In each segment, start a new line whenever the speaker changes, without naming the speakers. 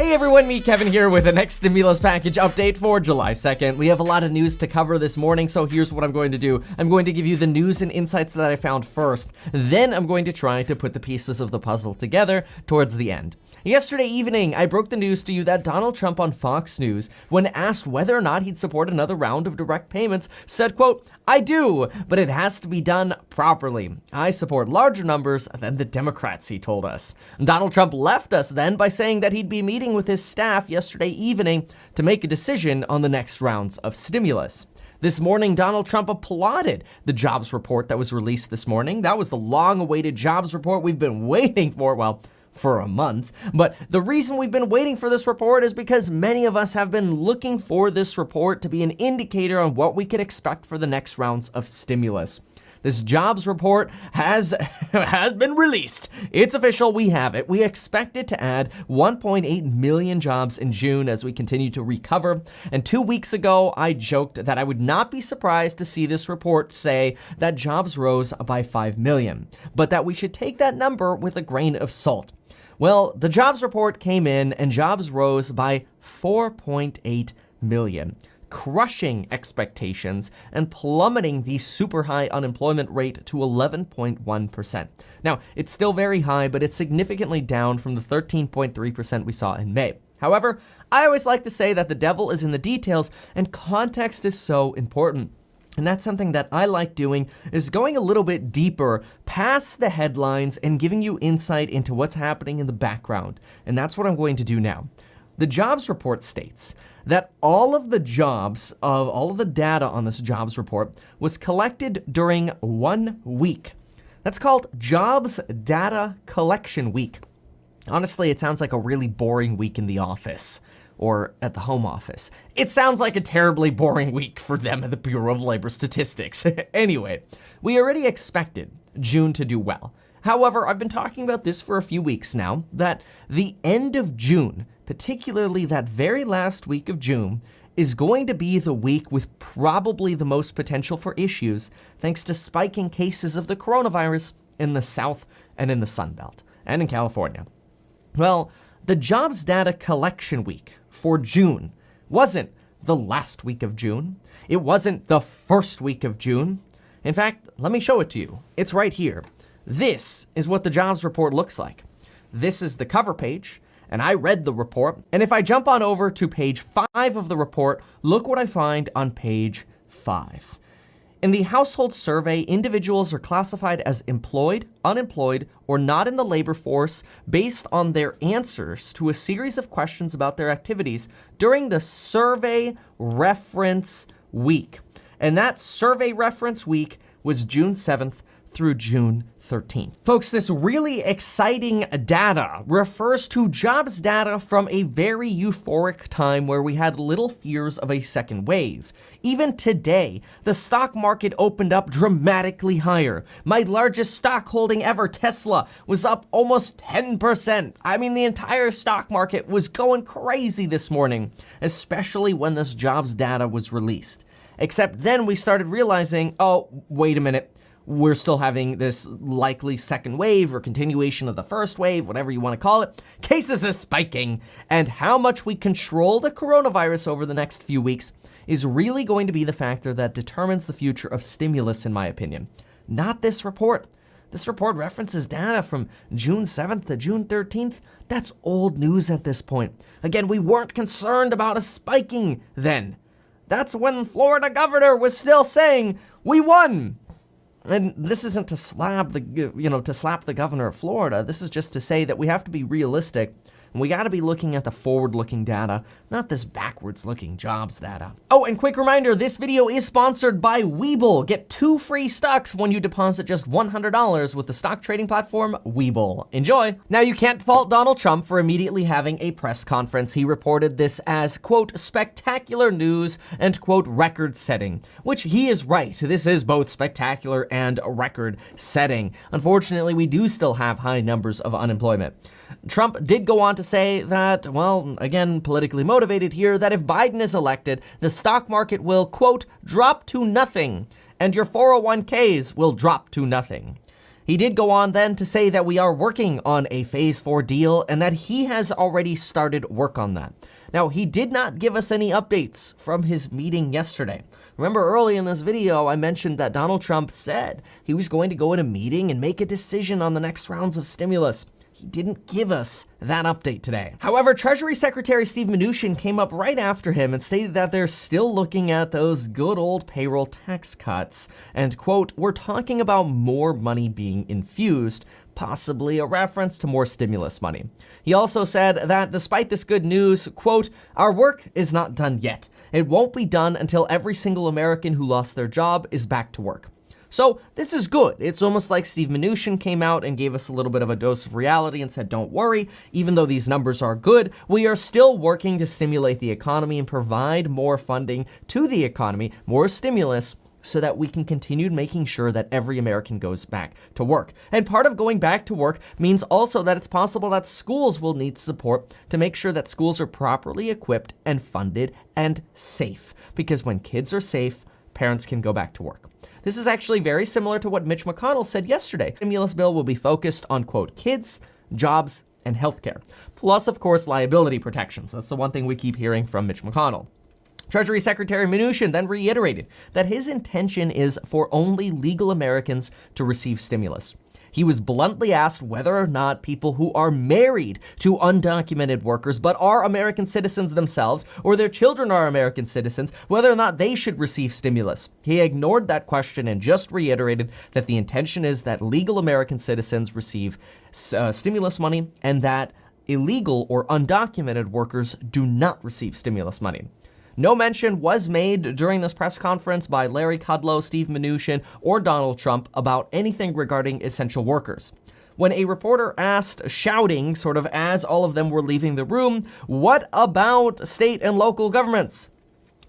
Hey everyone, me Kevin here with the next stimulus package update for July 2nd. We have a lot of news to cover this morning, so here's what I'm going to do. I'm going to give you the news and insights that I found first. Then I'm going to try to put the pieces of the puzzle together towards the end. Yesterday evening, I broke the news to you that Donald Trump on Fox News, when asked whether or not he'd support another round of direct payments, said, quote, "I do, but it has to be done properly. I support larger numbers than the Democrats," he told us. Donald Trump left us then by saying that he'd be meeting with his staff yesterday evening to make a decision on the next rounds of stimulus. This morning, Donald Trump applauded the jobs report that was released this morning. That was the long-awaited jobs report we've been waiting for a month. But the reason we've been waiting for this report is because many of us have been looking for this report to be an indicator on what we could expect for the next rounds of stimulus. This jobs report has been released. It's official, we have it. We expect it to add 1.8 million jobs in June as we continue to recover. And 2 weeks ago, I joked that I would not be surprised to see this report say that jobs rose by 5 million, but that we should take that number with a grain of salt. Well, the jobs report came in and jobs rose by 4.8 million. Crushing expectations and plummeting the super high unemployment rate to 11.1%. Now, it's still very high, but it's significantly down from the 13.3% we saw in May. However, I always like to say that the devil is in the details, and context is so important. And that's something that I like doing, is going a little bit deeper past the headlines and giving you insight into what's happening in the background. And that's what I'm going to do now. The jobs report states that all of the data on this jobs report was collected during 1 week. That's called Jobs Data Collection Week. Honestly, it sounds like a really boring week in the office or at the home office. It sounds like a terribly boring week for them at the Bureau of Labor Statistics. Anyway, we already expected June to do well. However, I've been talking about this for a few weeks now, that the end of June, particularly that very last week of June, is going to be the week with probably the most potential for issues, thanks to spiking cases of the coronavirus in the South and in the Sun Belt and in California. Well, the jobs data collection week for June wasn't the last week of June. It wasn't the first week of June. In fact, let me show it to you. It's right here. This is what the jobs report looks like. This is the cover page, and I read the report. And if I jump on over to page 5 of the report, look what I find on page 5. In the household survey, individuals are classified as employed, unemployed, or not in the labor force based on their answers to a series of questions about their activities during the survey reference week. And that survey reference week was June 7th through June 13th. Folks, this really exciting data refers to jobs data from a very euphoric time where we had little fears of a second wave. Even today, the stock market opened up dramatically higher. My largest stock holding ever, Tesla, was up almost 10%. I mean, the entire stock market was going crazy this morning, especially when this jobs data was released. Except then we started realizing, oh, wait a minute. We're still having this likely second wave or continuation of the first wave, whatever you want to call it. Cases are spiking, and how much we control the coronavirus over the next few weeks is really going to be the factor that determines the future of stimulus, in my opinion. Not this report. This report references data from June 7th to June 13th. That's old news at this point. Again, we weren't concerned about a spiking then. That's when Florida governor was still saying, "We won." And this isn't to slap the governor of Florida. This is just to say that we have to be realistic, and we got to be looking at the forward-looking data, not this backwards-looking jobs data. Oh, and quick reminder, this video is sponsored by Webull. Get 2 free stocks when you deposit just $100 with the stock trading platform Webull. Enjoy. Now, you can't fault Donald Trump for immediately having a press conference. He reported this as, quote, spectacular news and, quote, record-setting, which he is right. This is both spectacular and record-setting. Unfortunately, we do still have high numbers of unemployment. Trump did go on to say that, well, again, politically motivated here, that if Biden is elected, the stock market will, quote, drop to nothing, and your 401ks will drop to nothing. He did go on then to say that we are working on a phase 4 deal and that he has already started work on that. Now, he did not give us any updates from his meeting yesterday. Remember early in this video, I mentioned that Donald Trump said he was going to go in a meeting and make a decision on the next rounds of stimulus. He didn't give us that update today. However, Treasury Secretary Steve Mnuchin came up right after him and stated that they're still looking at those good old payroll tax cuts. And quote, we're talking about more money being infused, possibly a reference to more stimulus money. He also said that despite this good news, quote, our work is not done yet. It won't be done until every single American who lost their job is back to work. So this is good. It's almost like Steve Mnuchin came out and gave us a little bit of a dose of reality and said, don't worry, even though these numbers are good, we are still working to stimulate the economy and provide more funding to the economy, more stimulus, so that we can continue making sure that every American goes back to work. And part of going back to work means also that it's possible that schools will need support to make sure that schools are properly equipped and funded and safe. Because when kids are safe, parents can go back to work. This is actually very similar to what Mitch McConnell said yesterday. The stimulus bill will be focused on, quote, kids, jobs, and healthcare. Plus, of course, liability protections. That's the one thing we keep hearing from Mitch McConnell. Treasury Secretary Mnuchin then reiterated that his intention is for only legal Americans to receive stimulus. He was bluntly asked whether or not people who are married to undocumented workers but are American citizens themselves, or their children are American citizens, whether or not they should receive stimulus. He ignored that question and just reiterated that the intention is that legal American citizens receive stimulus money and that illegal or undocumented workers do not receive stimulus money. No mention was made during this press conference by Larry Kudlow, Steve Mnuchin, or Donald Trump about anything regarding essential workers. When a reporter asked, shouting, sort of as all of them were leaving the room, what about state and local governments?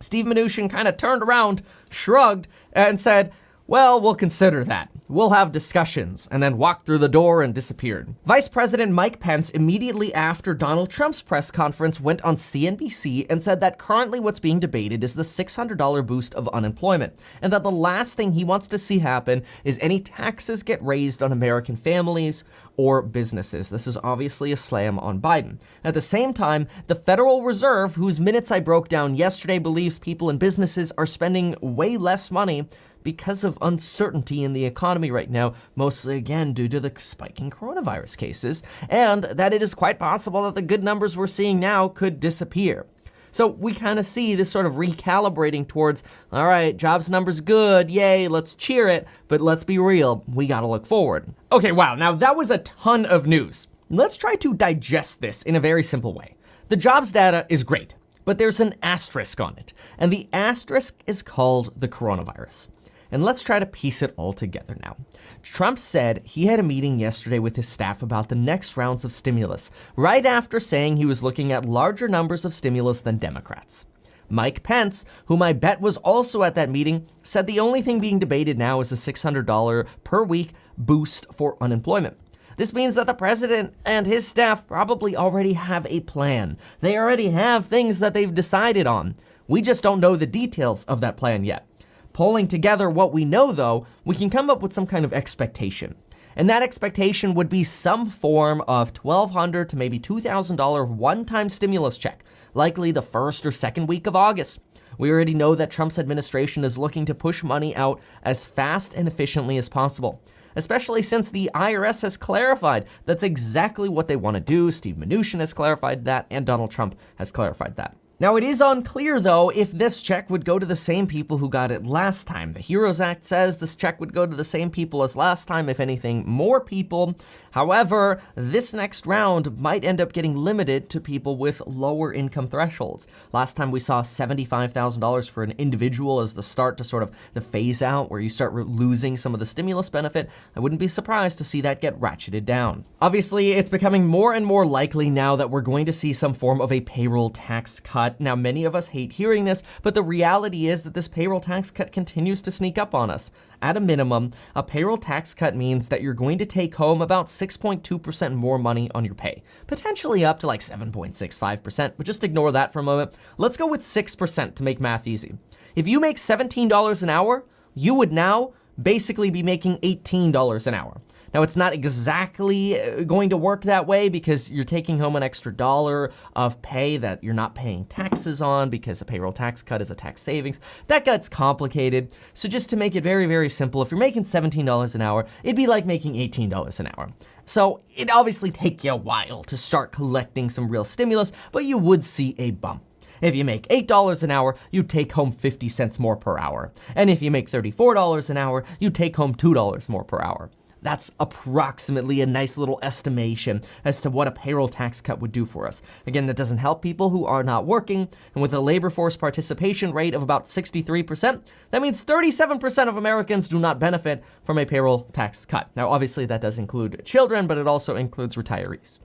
Steve Mnuchin kind of turned around, shrugged, and said, well, we'll consider that. We'll have discussions, and then walked through the door and disappeared. Vice President Mike Pence, immediately after Donald Trump's press conference, went on CNBC and said that currently what's being debated is the $600 boost of unemployment, and that the last thing he wants to see happen is any taxes get raised on American families or businesses. This is obviously a slam on Biden. At the same time, the Federal Reserve, whose minutes I broke down yesterday, believes people and businesses are spending way less money because of uncertainty in the economy right now, mostly again due to the spiking coronavirus cases, and that it is quite possible that the good numbers we're seeing now could disappear. So we kind of see this sort of recalibrating towards, all right, jobs numbers good, yay, let's cheer it, but let's be real, we gotta look forward. Okay, wow, now that was a ton of news. Let's try to digest this in a very simple way. The jobs data is great, but there's an asterisk on it, and the asterisk is called the coronavirus. And let's try to piece it all together now. Trump said he had a meeting yesterday with his staff about the next rounds of stimulus, right after saying he was looking at larger numbers of stimulus than Democrats. Mike Pence, whom I bet was also at that meeting, said the only thing being debated now is a $600 per week boost for unemployment. This means that the president and his staff probably already have a plan. They already have things that they've decided on. We just don't know the details of that plan yet. Pulling together what we know, though, we can come up with some kind of expectation. And that expectation would be some form of $1,200 to maybe $2,000 one-time stimulus check, likely the first or second week of August. We already know that Trump's administration is looking to push money out as fast and efficiently as possible, especially since the IRS has clarified that's exactly what they want to do. Steve Mnuchin has clarified that, and Donald Trump has clarified that. Now, it is unclear, though, if this check would go to the same people who got it last time. The HEROES Act says this check would go to the same people as last time, if anything, more people. However, this next round might end up getting limited to people with lower income thresholds. Last time we saw $75,000 for an individual as the start to sort of the phase out where you start losing some of the stimulus benefit. I wouldn't be surprised to see that get ratcheted down. Obviously, it's becoming more and more likely now that we're going to see some form of a payroll tax cut. Now, many of us hate hearing this, but the reality is that this payroll tax cut continues to sneak up on us. At a minimum, a payroll tax cut means that you're going to take home about 6.2% more money on your pay, potentially up to like 7.65%, but just ignore that for a moment. Let's go with 6% to make math easy. If you make $17 an hour, you would now basically be making $18 an hour. Now, it's not exactly going to work that way because you're taking home an extra $1 of pay that you're not paying taxes on because a payroll tax cut is a tax savings. That gets complicated. So just to make it very, very simple, if you're making $17 an hour, it'd be like making $18 an hour. So it'd obviously take you a while to start collecting some real stimulus, but you would see a bump. If you make $8 an hour, you take home 50 cents more per hour. And if you make $34 an hour, you take home $2 more per hour. That's approximately a nice little estimation as to what a payroll tax cut would do for us. Again, that doesn't help people who are not working, and with a labor force participation rate of about 63%, that means 37% of Americans do not benefit from a payroll tax cut. Now, obviously, that does include children, but it also includes retirees.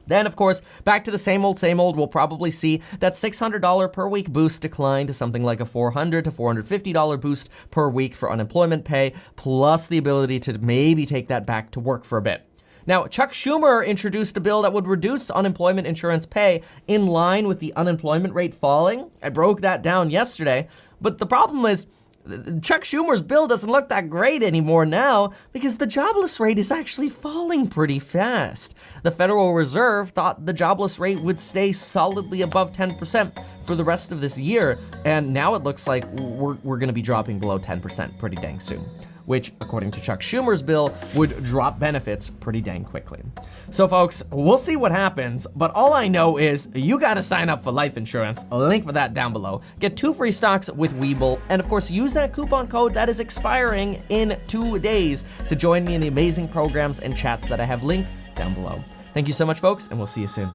Then, of course, back to the same old, we'll probably see that $600 per week boost decline to something like a $400 to $450 boost per week for unemployment pay, plus the ability to maybe take that back to work for a bit. Now, Chuck Schumer introduced a bill that would reduce unemployment insurance pay in line with the unemployment rate falling. I broke that down yesterday, but the problem is, Chuck Schumer's bill doesn't look that great anymore now because the jobless rate is actually falling pretty fast. The Federal Reserve thought the jobless rate would stay solidly above 10% for the rest of this year, and now it looks like we're going to be dropping below 10% pretty dang soon, which, according to Chuck Schumer's bill, would drop benefits pretty dang quickly. So folks, we'll see what happens, but all I know is you gotta sign up for life insurance. A link for that down below. Get 2 free stocks with Webull, and of course, use that coupon code that is expiring in 2 days to join me in the amazing programs and chats that I have linked down below. Thank you so much, folks, and we'll see you soon.